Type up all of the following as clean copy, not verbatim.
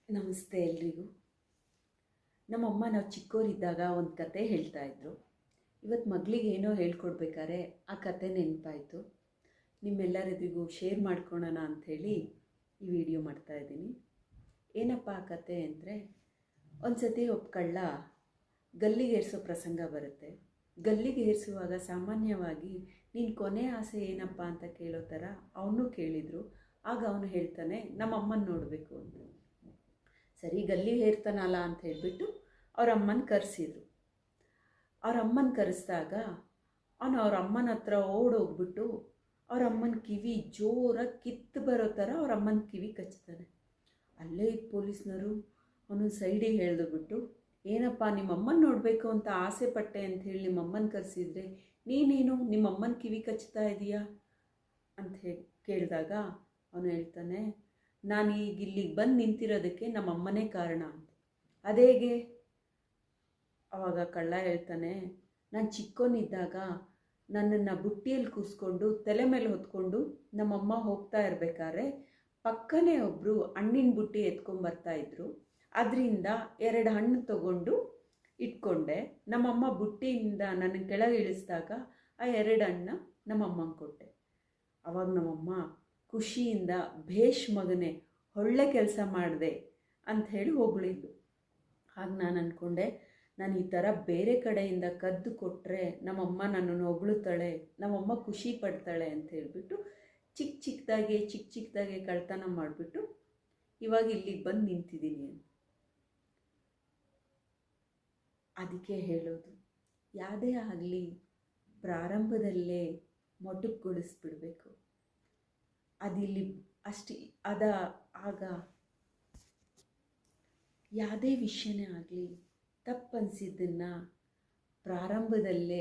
ನಮಸ್ತೆ ಎಲ್ರಿಗೂ. ನಮ್ಮಮ್ಮ ನಾವು ಚಿಕ್ಕವರಿದ್ದಾಗ ಒಂದು ಕತೆ ಹೇಳ್ತಾಯಿದ್ರು. ಇವತ್ತು ಮಗಳಿಗೆ ಏನೋ ಹೇಳ್ಕೊಡ್ಬೇಕಾದ್ರೆ ಆ ಕತೆ ನೆನಪಾಯಿತು. ನಿಮ್ಮೆಲ್ಲರಿಗೂ ಶೇರ್ ಮಾಡ್ಕೊಳ್ಳೋಣ ಅಂಥೇಳಿ ಈ ವಿಡಿಯೋ ಮಾಡ್ತಾಯಿದ್ದೀನಿ. ಏನಪ್ಪ ಆ ಕತೆ ಅಂದರೆ, ಒಂದು ಸತಿ ಒಬ್ಬ ಕಳ್ಳ ಗಲ್ಲಿಗೆ ಏರಿಸೋ ಪ್ರಸಂಗ ಬರುತ್ತೆ. ಗಲ್ಲಿಗೆ ಏರಿಸುವಾಗ ಸಾಮಾನ್ಯವಾಗಿ ನೀನು ಕೊನೆ ಆಸೆ ಏನಪ್ಪ ಅಂತ ಕೇಳೋ ಥರ ಅವನು ಕೇಳಿದರು. ಆಗ ಅವನು ಹೇಳ್ತಾನೆ, ನಮ್ಮಮ್ಮನ ನೋಡಬೇಕು ಅಂತ. ಸರಿ, ಗಲ್ಲಿ ಹೇರ್ತಾನಲ್ಲ ಅಂತ ಹೇಳಿಬಿಟ್ಟು ಅವ್ರ ಅಮ್ಮನ ಕರೆಸಿದ್ರು. ಅವ್ರ ಅಮ್ಮನ ಕರೆಸಿದಾಗ ಅವನು ಅವ್ರ ಅಮ್ಮನ ಹತ್ರ ಓಡೋಗ್ಬಿಟ್ಟು ಅವ್ರ ಅಮ್ಮನ ಕಿವಿ ಜೋರಾಗಿ ಕಿತ್ತು ಬರೋ ಥರ ಅವ್ರ ಅಮ್ಮನ ಕಿವಿ ಕಚ್ತಾನೆ. ಅಲ್ಲೇ ಇದ್ದ ಪೊಲೀಸ್ನವರು ಅವನು ಸೈಡಿಗೆ ಎಳೆದುಬಿಟ್ಟು, ಏನಪ್ಪ ನಿಮ್ಮಮ್ಮನ ನೋಡಬೇಕು ಅಂತ ಆಸೆ ಪಟ್ಟೆ ಅಂಥೇಳಿ ನಿಮ್ಮಮ್ಮನ ಕರೆಸಿದ್ರೆ ನೀನೇನು ನಿಮ್ಮಮ್ಮನ ಕಿವಿ ಕಚ್ತಾ ಇದೀಯಾ ಅಂತ ಕೇಳಿದಾಗ ಅವನು ಹೇಳ್ತಾನೆ, ನಾನು ಈಗ ಇಲ್ಲಿಗೆ ಬಂದು ನಿಂತಿರೋದಕ್ಕೆ ನಮ್ಮಮ್ಮನೇ ಕಾರಣ ಅಂತ. ಅದೇಗೆ? ಆವಾಗ ಕಳ್ಳ ಹೇಳ್ತಾನೆ, ನಾನು ಚಿಕ್ಕವನಿದ್ದಾಗ ನನ್ನನ್ನು ಬುಟ್ಟಿಯಲ್ಲಿ ಕೂರಿಸ್ಕೊಂಡು ತಲೆ ಮೇಲೆ ಹೊತ್ಕೊಂಡು ನಮ್ಮಮ್ಮ ಹೋಗ್ತಾ ಇರಬೇಕಾದ್ರೆ ಪಕ್ಕನೇ ಒಬ್ಬರು ಹಣ್ಣಿನ ಬುಟ್ಟಿ ಎತ್ಕೊಂಬರ್ತಾಯಿದ್ರು. ಅದರಿಂದ 2 ಹಣ್ಣು ತಗೊಂಡು ಇಟ್ಕೊಂಡೆ. ನಮ್ಮಮ್ಮ ಬುಟ್ಟಿಯಿಂದ ನನ್ನ ಕೆಳಗೆ ಇಳಿಸಿದಾಗ ಆ 2 ಹಣ್ಣು ನಮ್ಮಮ್ಮಂಗೆ ಕೊಟ್ಟೆ. ಆವಾಗ ನಮ್ಮಮ್ಮ ಖುಷಿಯಿಂದ, ಭೇಷ್ ಮಗನೇ, ಒಳ್ಳೆ ಕೆಲಸ ಮಾಡಿದೆ ಅಂಥೇಳಿ ಹೊಗಳಿದ್ದು. ಆಗ ನಾನು ಅಂದ್ಕೊಂಡೆ, ನಾನು ಈ ಥರ ಬೇರೆ ಕಡೆಯಿಂದ ಕದ್ದು ಕೊಟ್ಟರೆ ನಮ್ಮಮ್ಮ ನನ್ನನ್ನು ಹೊಗಳುತ್ತಾಳೆ, ನಮ್ಮಮ್ಮ ಖುಷಿ ಪಡ್ತಾಳೆ ಅಂತ ಹೇಳ್ಬಿಟ್ಟು ಚಿಕ್ಕ ಚಿಕ್ಕದಾಗೆ ಕಳ್ತನ ಮಾಡಿಬಿಟ್ಟು ಇವಾಗ ಇಲ್ಲಿಗೆ ಬಂದು ನಿಂತಿದ್ದೀನಿ ಅಂತ. ಅದಕ್ಕೆ ಹೇಳೋದು, ಯಾವುದೇ ಆಗಲಿ ಪ್ರಾರಂಭದಲ್ಲೇ ಮೊಟಕುಗೊಳಿಸ್ಬಿಡ್ಬೇಕು. ಅದಿಲ್ಲಿ ಆಗ ಯಾವುದೇ ವಿಷಯನೇ ಆಗಲಿ ತಪ್ಪನಿಸಿದ್ದನ್ನು ಪ್ರಾರಂಭದಲ್ಲೇ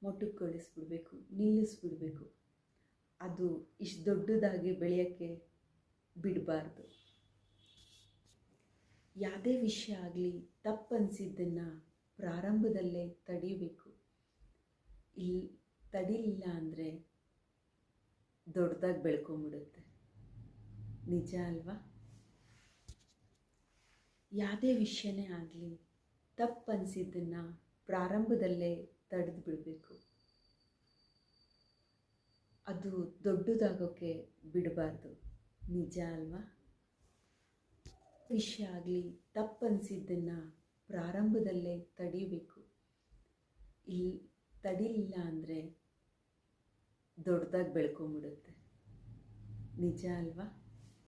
ಮೊಟಕುಗೊಳಿಸ್ಬಿಡ್ಬೇಕು, ನಿಲ್ಲಿಸ್ಬಿಡ್ಬೇಕು. ಅದು ಇಷ್ಟು ದೊಡ್ಡದಾಗಿ ಬೆಳೆಯೋಕ್ಕೆ ಬಿಡಬಾರ್ದು. ಯಾವುದೇ ವಿಷಯ ಆಗಲಿ ತಪ್ಪನಿಸಿದ್ದನ್ನು ಪ್ರಾರಂಭದಲ್ಲೇ ತಡಿಬೇಕು. ತಡಿಲಿಲ್ಲ ಅಂದರೆ ದೊಡ್ಡದಾಗಿ ಬೆಳ್ಕೊಂಬಿಡುತ್ತೆ. ನಿಜ ಅಲ್ವಾ? ಯಾವುದೇ ವಿಷಯನೇ ಆಗಲಿ ತಪ್ಪನಿಸಿದ್ದನ್ನು ಪ್ರಾರಂಭದಲ್ಲೇ ತಡೆದು ಬಿಡಬೇಕು. ಅದು ದೊಡ್ಡದಾಗೋಕ್ಕೆ ಬಿಡಬಾರ್ದು. ನಿಜ ಅಲ್ವಾ? ವಿಷಯ ಆಗಲಿ ತಪ್ಪನಿಸಿದ್ದನ್ನು ಪ್ರಾರಂಭದಲ್ಲೇ ತಡಿಬೇಕು. ತಡಿಲಿಲ್ಲ ಅಂದರೆ ದೊಡ್ಡದಾಗಿ ಬೆಳ್ಕೊಂಬಿಡುತ್ತೆ. ನಿಜ ಅಲ್ವಾ?